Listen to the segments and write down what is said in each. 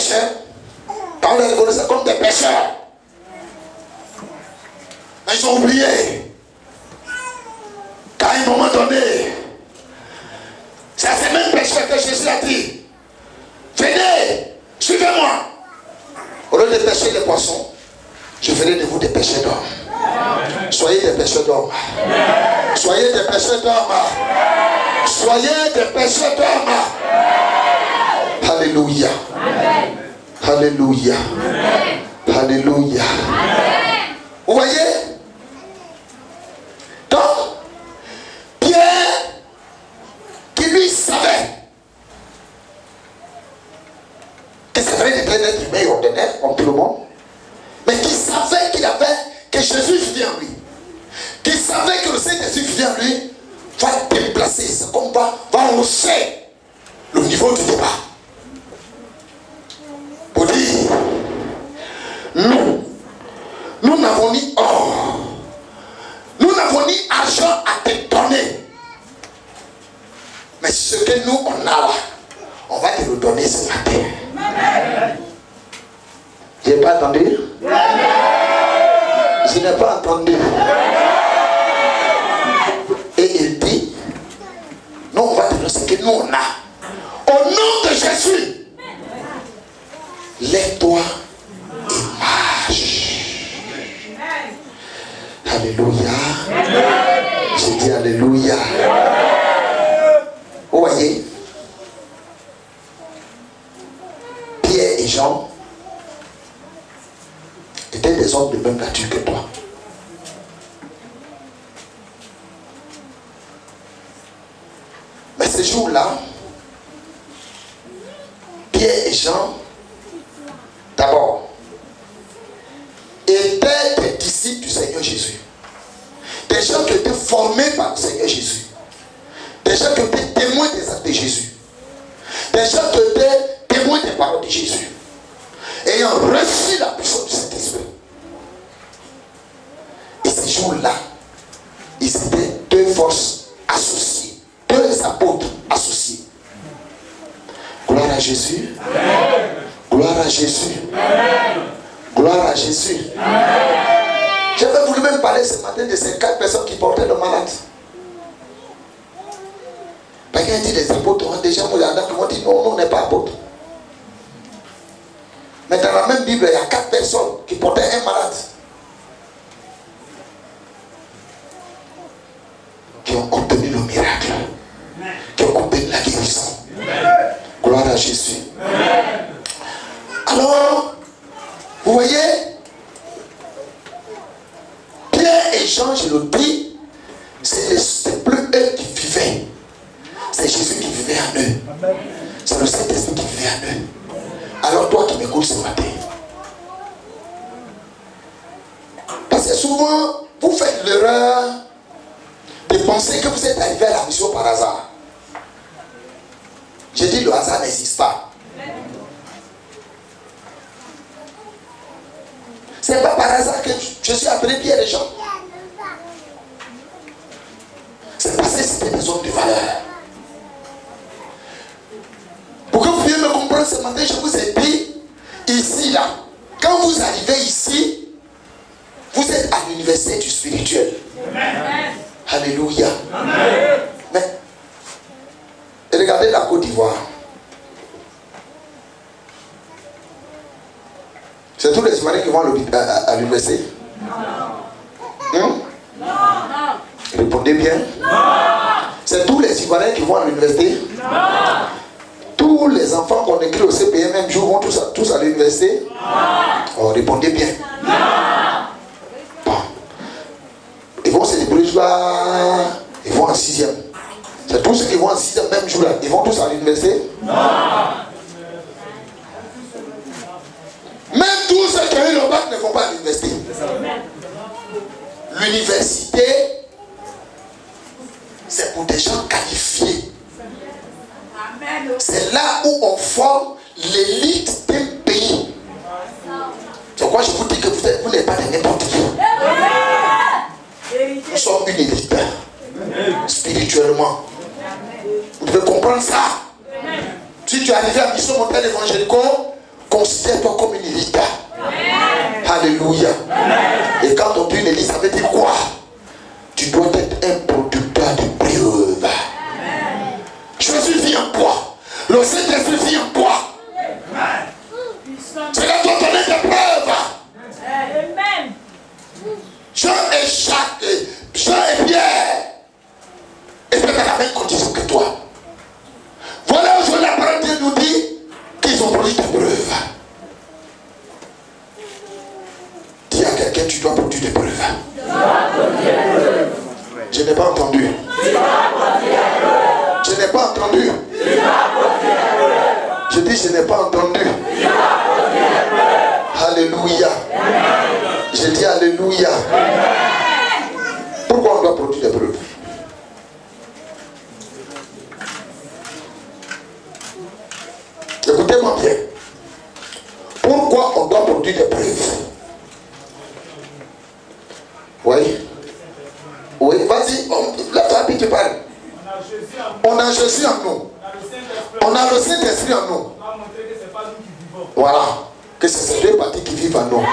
pécheurs. Quand on les reconnaissait comme des pécheurs. Mais ils ont oublié. Qu'à un moment donné, c'est à ces mêmes pécheurs que Jésus a dit, venez, suivez-moi. Au lieu de pêcher les poissons, je ferai de vous des pêcheurs d'hommes. Soyez des pêcheurs d'hommes. Soyez des pêcheurs d'hommes. Soyez des pêcheurs d'hommes. Alléluia. Alléluia. Alléluia. Vous voyez? Donc, Pierre, qui lui savait que c'est vrai d'être un être humain et ordinaire, comme tout le monde, mais qui savait que Jésus vivait en lui, qui savait que le Saint-Esprit vivait en lui, va déplacer, c'est comme va hausser le niveau du débat. Pour dire, nous n'avons ni or, nous n'avons ni argent à te donner. Mais ce que nous on a là, on va te le donner ce matin. Je n'ai pas entendu? Je n'ai pas entendu. Et il dit, nous on va te donner ce que nous on a. Au nom de Jésus, lève-toi et marche. Alléluia. Je dis alléluia. Vous voyez, Pierre et Jean étaient des hommes de même nature que toi. Mais ce jour-là, Pierre et Jean, d'abord, étaient des disciples du Seigneur Jésus. Des gens qui étaient formés par le Seigneur Jésus. Des gens qui étaient témoins des actes de Jésus. Des gens qui étaient témoins des paroles de Jésus. Ayant reçu la puissance du Saint-Esprit. Et ces jours-là, ils étaient deux forces associées. Deux apôtres associés. Gloire à Jésus. Amen. Gloire à Jésus. Amen. Gloire à Jésus. Amen. J'avais voulu même parler ce matin de ces 4 personnes qui portaient le malade. Parce qu'il dit les apôtres, des gens qui vont dire non, on n'est pas apôtres. Mais dans la même Bible, il y a 4 personnes qui portaient un malade. Qui ont obtenu le miracle. Qui ont obtenu la guérison. Gloire à Jésus. Alors, vous voyez, Pierre et Jean, je le dis, c'est plus eux qui vivaient. C'est Jésus qui vivait en eux. C'est le Saint-Esprit qui vivait en eux. Alors toi qui m'écoutes ce matin, parce que souvent, vous faites l'erreur de penser que vous êtes arrivé à la mission par hasard. J'ai dit le hasard n'existe pas. C'est pas par hasard que je suis appelé Pierre et Jean. C'est parce que c'était des hommes de valeur. Pour que vous puissiez me comprendre ce matin, je vous ai dit, ici, là, quand vous arrivez ici, vous êtes à l'université du spirituel. Amen. Alléluia. Amen. Mais, regardez la Côte d'Ivoire. C'est tous les Ivoiriens qui vont à l'université? Non. Non. Répondez bien. Non. C'est tous les Ivoiriens qui vont à l'université? Non. Tous les enfants qu'on écrit au CPM même jour vont tous à l'université? Non. Oh, répondez bien. Non. Bon. Ils vont se débrouiller jusqu'à... Ils vont en 6e. C'est tous ceux qui vont en 6e même jour là. Ils vont tous à l'université? Non. Même tous ceux qui ont eu le bac ne vont pas à l'université. L'université, c'est pour des gens qualifiés. C'est là où on forme l'élite d'un pays. C'est pourquoi je vous dis que vous n'êtes pas de n'importe qui. Nous sommes une élite. Spirituellement. Vous devez comprendre ça. Si tu es arrivé à Mission Montagne Évangélico, Considère-toi comme une élite. Alléluia. Et quand on dit une élite, ça veut dire quoi? Tu dois être un producteur de preuves. Jésus vit en toi. Le Saint-Esprit vit en toi. Cela doit donner des preuves. Amen. Jean et Pierre étaient dans la même condition que toi. Voilà aujourd'hui la parole de Dieu nous dit qu'ils ont produit des preuves. Dis à quelqu'un, tu dois produire des preuves. Je n'ai pas entendu. Je n'ai pas entendu. Je dis, je n'ai pas entendu. Alléluia. Je dis alléluia. Pourquoi on doit produire des preuves? Écoutez-moi bien. Pourquoi on doit produire des preuves? Oui. Oui, vas-y, lève-toi puis tu parles. On a Jésus en nous. On a le Saint-Esprit en nous. Voilà. Que c'est ces deux parties qui vivent en nous.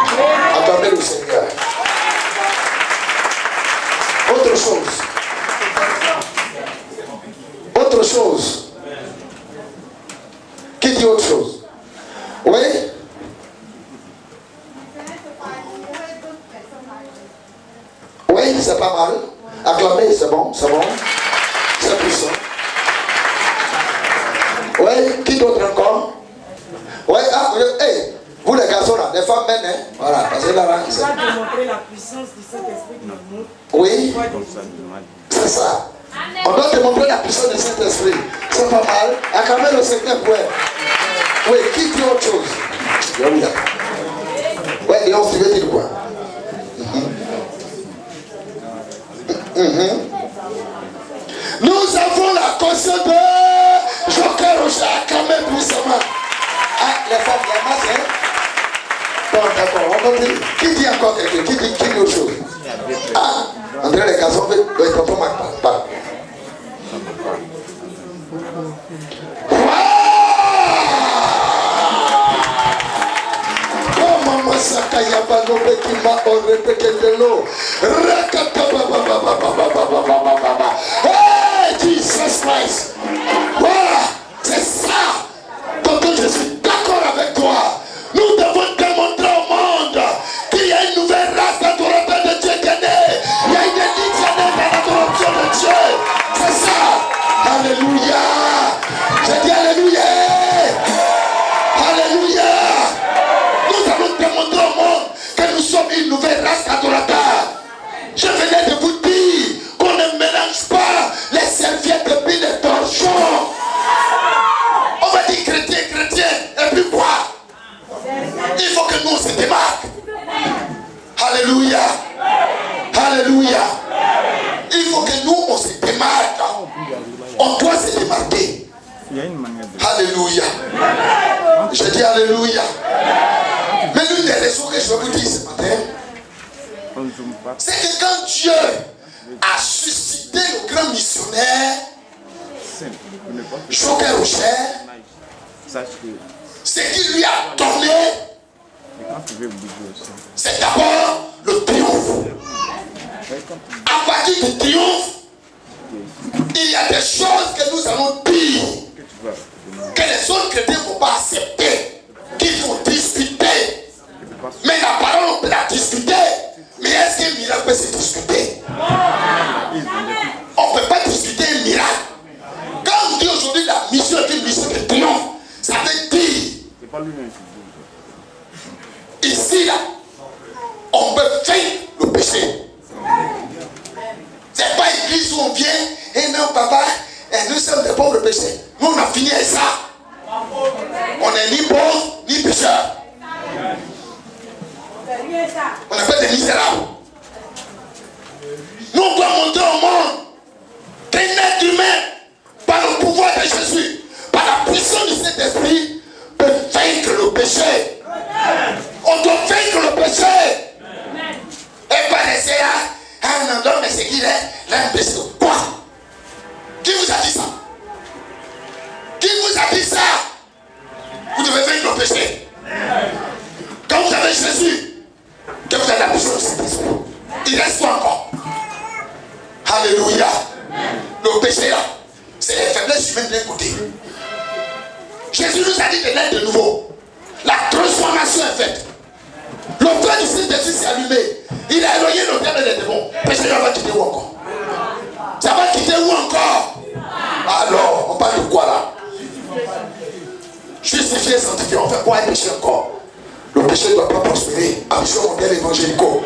Attendez le Seigneur. Autre chose. Autre chose. Qui dit autre chose? Oui? Oui, c'est pas mal. Acclamez, c'est bon, c'est bon. C'est puissant. Oui, qui d'autre encore? Oui, ah, hey, vous les garçons là, les femmes mènent, hein? Voilà, parce que là, on va démontrer la puissance du Saint-Esprit dans nous. Oui, c'est ça. On doit démontrer la puissance du Saint-Esprit. C'est pas mal. Acclamez le Seigneur pour elle. Oui, qui dit autre chose? Oui, Léon, tu veux dire quoi? Nous avons la conscience de Joker Rocher, acclamez puissamment. Ah, les femmes, il y a masse, hein? Bon, d'accord, on continue. Qui dit encore quelque chose? Qui dit autre chose? Ah, André, les garçons, oui, tonton Marc, pas. Maman Sakaya Banobe qui m'a répété de l'eau. Hey, Jesus Christ. Voilà, c'est ça. Donc je suis d'accord avec toi. Nous devons démontrer au monde qu'il y a une nouvelle race d'adorateurs de Dieu qui est née. Il y a une élite qui est née dans l'adoration de Dieu. C'est ça. Alléluia. Je dis alléluia. Alléluia. Nous allons démontrer au monde que nous sommes une nouvelle race d'adorateurs. Je venais de vous dire qu'on ne mélange pas les serviettes de billes et torchons. On va dire chrétien, et puis quoi? Il faut que nous on se démarque. Alléluia. Alléluia. Il faut que nous on se démarque. On doit se démarquer. Alléluia. Je dis alléluia. Mais l'une des raisons que je vais vous dire ce matin, c'est que quand Dieu a suscité le grand missionnaire Joker Rocher, ce qu'il lui a donné, c'est d'abord le triomphe. À partir du triomphe, il y a des choses que nous allons dire que les autres chrétiens ne vont pas accepter, qu'il faut discuter. Mais la parole, on peut la discuter. Mais est-ce qu'un miracle peut se discuter? On ne peut pas discuter un miracle. Quand on dit aujourd'hui la mission est une mission de triomphe, ça veut dire ici là, on peut faire le péché. C'est pas l'église où on vient et non papa, et nous sommes des pauvres pécheurs. Nous on a fini avec ça. On n'est ni pauvres ni pécheurs. On n'est pas des misérables. Nous on doit montrer au monde qu'un être humain, par le pouvoir de Jésus, par la puissance du Saint-Esprit, peut vaincre le péché. On doit vaincre le péché. Et pas laisser un homme, mais c'est qu'il est un péché. Quoi? Qui vous a dit ça? Qui vous a dit ça? Vous devez vaincre le péché. Jésus nous a dit de naître de nouveau. La transformation est faite. Le feu du Saint-Esprit s'est allumé. Il a éloigné le diable des démons. Le Seigneur va quitter où encore? Ça va quitter où encore? Alors, on parle de quoi là? Justifié, sanctifié. On fait quoi un péché encore? Le péché ne doit pas prospérer. Ambition mondiale évangélico.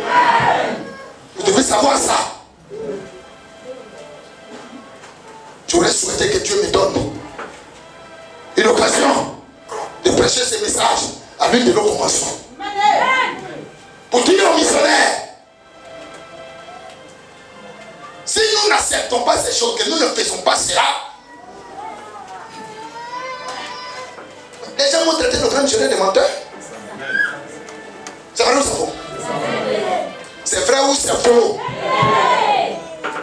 Vous devez savoir ça. J'aurais souhaité que Dieu me donne une occasion de prêcher ce message à l'une de nos conventions. Pour dire aux missionnaires, si nous n'acceptons pas ces choses, que nous ne faisons pas cela, les gens vont traiter nos grands missionnaires de menteurs. C'est vrai ou c'est faux? C'est vrai ou c'est faux?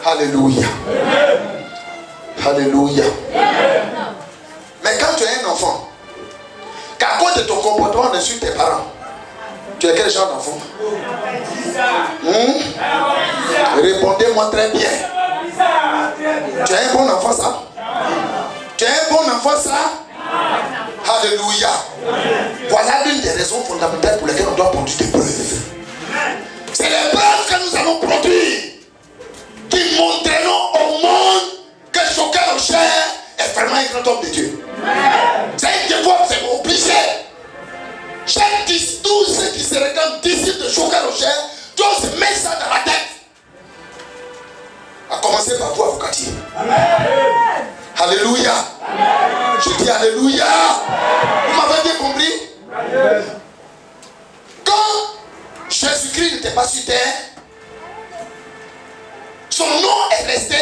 Alléluia. Alléluia. Mais quand tu es un enfant, qu'à cause de ton comportement, on insulte tes parents, tu es quel genre d'enfant? Répondez-moi très bien. Tu es un bon enfant, ça? Tu es un bon enfant, ça? Alléluia. Voilà l'une des raisons fondamentales pour lesquelles on doit produire des preuves. C'est les preuves que nous allons produire qui montreront au monde que Joker Rocher est vraiment un grand homme de Dieu. C'est un devoir, c'est obligé. Tous ceux qui se réclament disciples de Joker Rocher doivent se mettre ça dans la tête. À commencer par vous, avocatier. Alléluia. Je dis Alléluia. Vous m'avez bien compris? Quand Jésus-Christ n'était pas sur terre, son nom est resté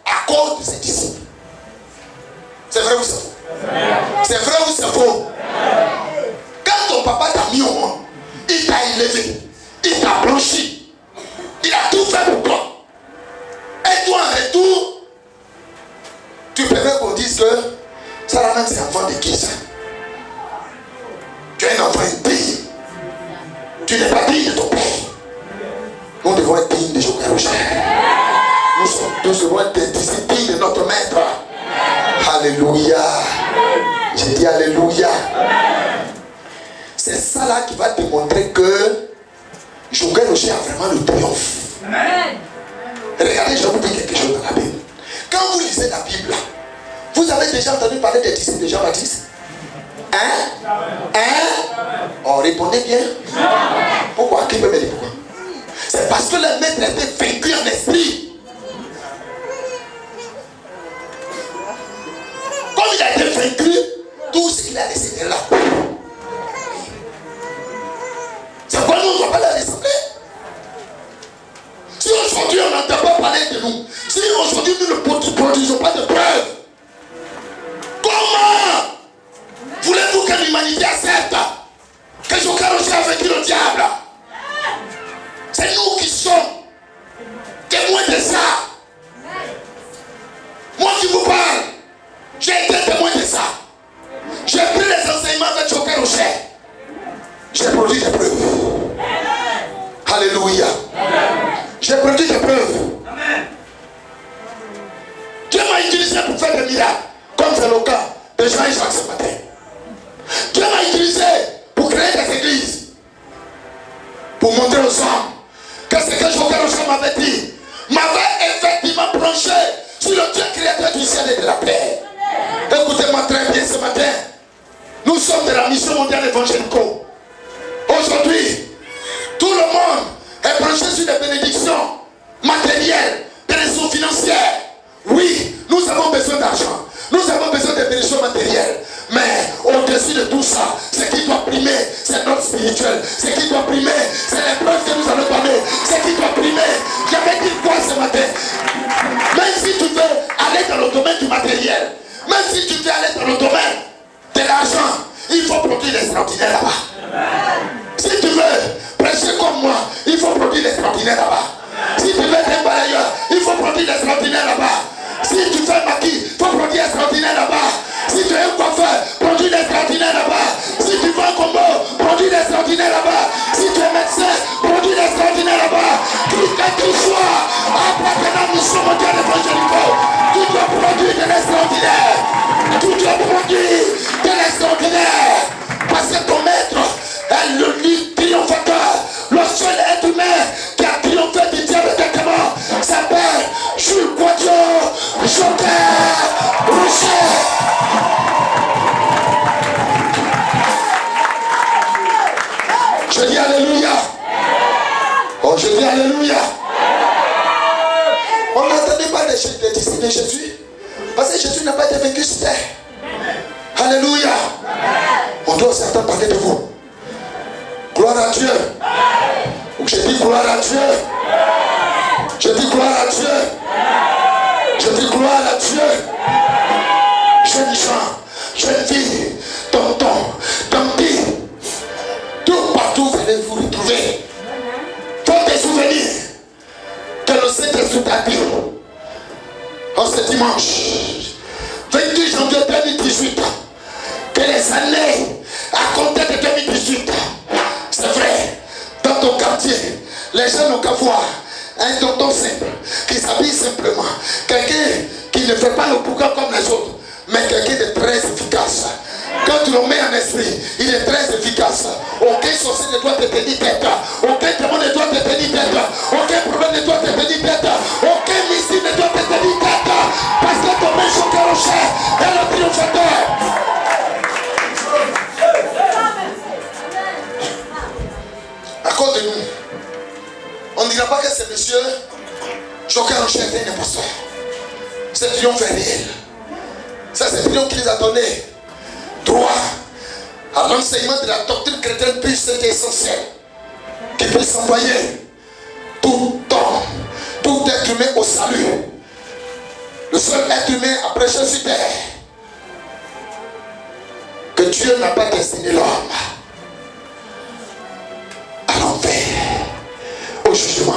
à cause de ses disciples. C'est vrai ou c'est faux? C'est vrai ou c'est faux? Quand ton papa t'a mis au monde, il t'a élevé, il t'a blanchi, il a tout fait pour toi. Et toi en retour, tu préfères qu'on dise que ça là même c'est enfant de qui ça? Tu es un enfant impie. Tu n'es pas digne de ton père. Nous devons être dignes de Joker Rocher. Nous devons être des disciples dignes de notre maître. Alléluia. J'ai dit Alléluia. C'est ça là qui va te montrer que Joker Rocher a vraiment le triomphe. Regardez, je vais vous dire quelque chose dans la Bible. Quand vous lisez la Bible, vous avez déjà entendu parler des disciples de Jean-Baptiste? Hein? Oh, répondez bien. Pourquoi? Qui peut me dire pourquoi? C'est parce que le maître était vaincu en esprit. Comme il a été vaincu, tout ce qu'il a laissé est là. C'est pourquoi nous ne sommes pas là l'assemblée. Si aujourd'hui on n'entend pas parler de nous, si aujourd'hui nous ne produisons pas de preuves, comment voulez-vous que l'humanité accepte que Joker Rocher a vaincu le diable? C'est nous qui sommes témoins de ça. Moi qui vous parle, j'ai été témoin de ça. J'ai pris les enseignements de Joker Rocher. J'ai produit des preuves. Alléluia. J'ai produit des preuves. Dieu m'a utilisé pour faire des miracles, comme c'est le cas de Jean et Jacques ce matin. Dieu m'a utilisé pour créer des églises, pour montrer aux hommes que ce que Joker Rocher m'avait dit m'avait effectivement branché sur le Dieu créateur du ciel et de la terre. Écoutez-moi très bien ce matin. Nous sommes de la mission mondiale évangélico. Aujourd'hui, tout le monde est branché sur des bénédictions matérielles, des raisons financières. Oui, nous avons besoin d'argent. Nous avons besoin de bénédictions matérielles. Mais au-dessus de tout ça, ce qui doit primer, c'est notre spirituel. Ce qui doit primer, c'est les preuves que nous allons donner. Ce qui doit primer, j'avais dit quoi ce matin? Même si tu veux aller dans le domaine du matériel, même si tu veux aller dans le domaine de l'argent, il faut produire l'extraordinaire là-bas. Si tu veux prêcher comme moi, il faut produire l'extraordinaire là-bas. Si tu veux être un balayeur, il faut produire l'extraordinaire là-bas. Si tu fais maquis, il faut produire l'extraordinaire là-bas. Si tu es un coiffeur, produis l'extraordinaire là-bas. Si tu veux un combo, produis l'extraordinaire là-bas. Si tu es médecin, produis l'extraordinaire là-bas. Qui que tu sois, appartenant à la mission mondiale évangélique, tu dois produire de l'extraordinaire. Tu dois produire de l'extraordinaire. aimer Jésus? Parce que Jésus n'a pas été vaincu sur terre. Alléluia. On doit certains parler de vous. Gloire à Dieu. Je dis gloire à Dieu. Je dis gloire à Dieu. Je dis gloire à Dieu. Jeunes gens, jeunes filles, tontons, tantis, tout partout vous allez vous retrouver. Faut des souvenirs que le Saint-Esprit t'a dit. En ce dimanche 28 janvier 2018, que les années à compter de 2018, c'est vrai, dans ton quartier, les gens n'ont qu'à voir un tonton simple qui s'habille simplement, quelqu'un qui ne fait pas le boucan comme les autres, mais quelqu'un de très efficace. Quand tu le mets en esprit, il est très efficace. Aucun sorcier ne doit te tenir tête, aucun démon ne doit te tenir tête, aucun problème ne doit te tenir tête, aucun missile ne doit te tenir tête, parce que ton main choqué au chef est le triomphateur. À cause de nous, on ne dira pas que c'est monsieur Joker en chef est un imposteur. C'est triomphe réel. Ça, c'est le triomphe qui les a donné droit à l'enseignement de la doctrine chrétienne plus essentielle, qui peut s'envoyer tout homme, tout être humain au salut. Le seul être humain à prêcher sur terre, que Dieu n'a pas destiné l'homme à l'enfer, au jugement.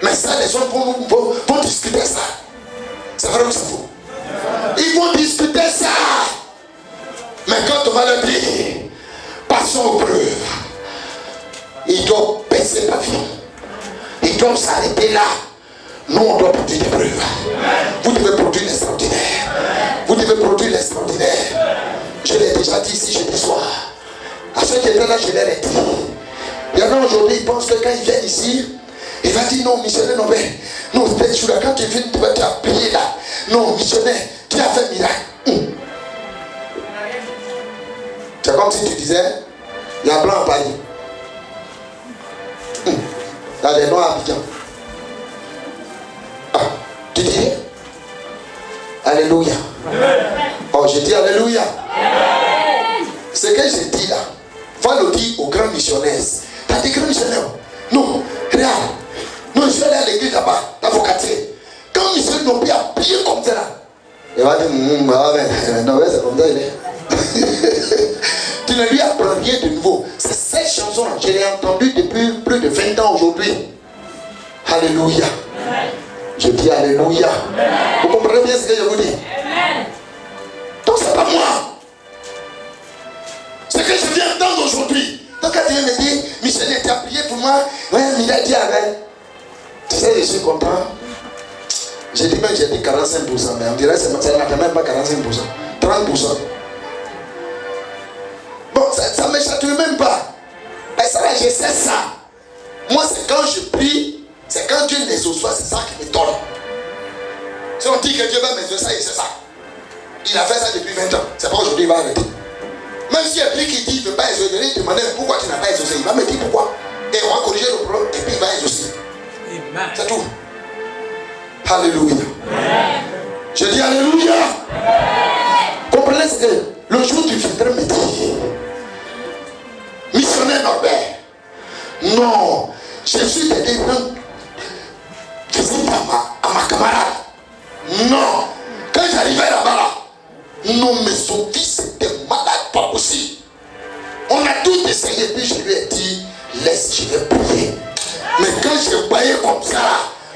Mais ça, les hommes vont discuter ça. C'est vrai ou c'est faux? Ils vont discuter ça. Mais quand on va leur dire, passons aux preuves, ils doivent baisser pavillon. Ils doivent s'arrêter là. Nous, on doit produire des preuves. Vous devez produire l'extraordinaire. Vous devez produire l'extraordinaire. Je l'ai déjà dit ici jeudi soir. À ceux qui étaient là, je leur ai dit. Il y en a aujourd'hui, ils pensent que quand ils viennent ici, il va dire non, missionnaire, non, mais non, quand tu viens, tu vas t'appuyer là. Non, missionnaire, tu as fait un miracle. C'est comme si tu disais, il y a blanc à Paris. Il y a des noirs à Abidjan. Ah, tu dis Alléluia. Oh, je dis Alléluia. Ce que je dis là, va le dire aux grands missionnaires. T'as des grands missionnaires? Non, regarde. Non, je suis allé à l'église là-bas, dans vos quartiers. Quand les missionnaires n'ont pas appuyé comme ça là, il va dire, non, c'est comme ça, il est. Tu ne lui apprends rien de nouveau. C'est cette chanson, je l'ai entendue depuis plus de 20 ans aujourd'hui. Alléluia. Je dis Alléluia. Vous comprenez bien ce que je vous dis? Donc c'est pas moi. Ce que je viens d'entendre aujourd'hui. Donc quand tu viens me dire, missionnaire, tu as prié pour moi. Ouais, il a dit avec. Tu sais, je suis content. J'ai dit 45%, mais on dirait que ça n'a même pas 45%. 30%. Bon, ça ne me chatouille même pas. Et ça là, je sais ça. Moi, c'est quand je prie, c'est quand Dieu les reçoit, c'est ça qui me donne. Si on dit que Dieu va me donner ça, il sait ça. Il a fait ça depuis 20 ans. C'est pas aujourd'hui, il va arrêter. Même si il y a plus qui dit qu'il ne veut pas exaucer, il demande pourquoi tu n'as pas exaucé. Il va me dire pourquoi. Et on va corriger le problème, et puis il va exaucer. C'est tout. Alléluia. Je dis Alléluia. Comprenez ce que le jour du viendras me dire, missionnaire Norbert, non, je suis allé visite à ma camarade. Non, quand j'arrivais là-bas, non, mais son fils était malade, pas possible. On a tout essayé, puis je lui ai dit, laisse, je vais prier. Mais quand je voyais comme ça,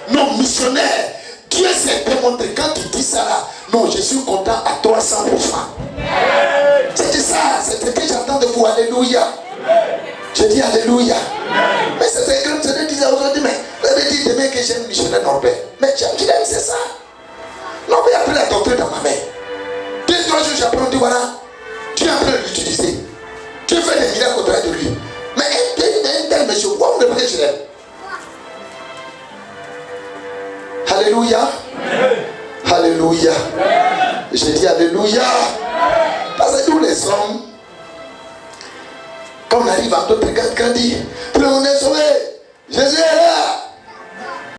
non, missionnaire, Dieu s'est démontré. Quand tu dis ça là, non, je suis content à 300%. C'était ça, c'est ce que j'entends de vous. Alléluia. Je dis Alléluia. Mais c'est comme je disais aujourd'hui, mais vous avez dit demain que j'aime missionnaire Norbert. Mais j'aime, c'est ça. Norbert a pris la doctrine dans ma main. 2-3 jours, j'apprends, tu vois là. Tu es en train de l'utiliser. Tu fais des miracles au travers de lui. Mais un tel monsieur, pourquoi vous ne parlez pas de l'aime? Alléluia. Alléluia. Je dis Alléluia. Parce que tous les hommes, quand on arrive à d'autres grandir, puis on est sauvé. Jésus est là.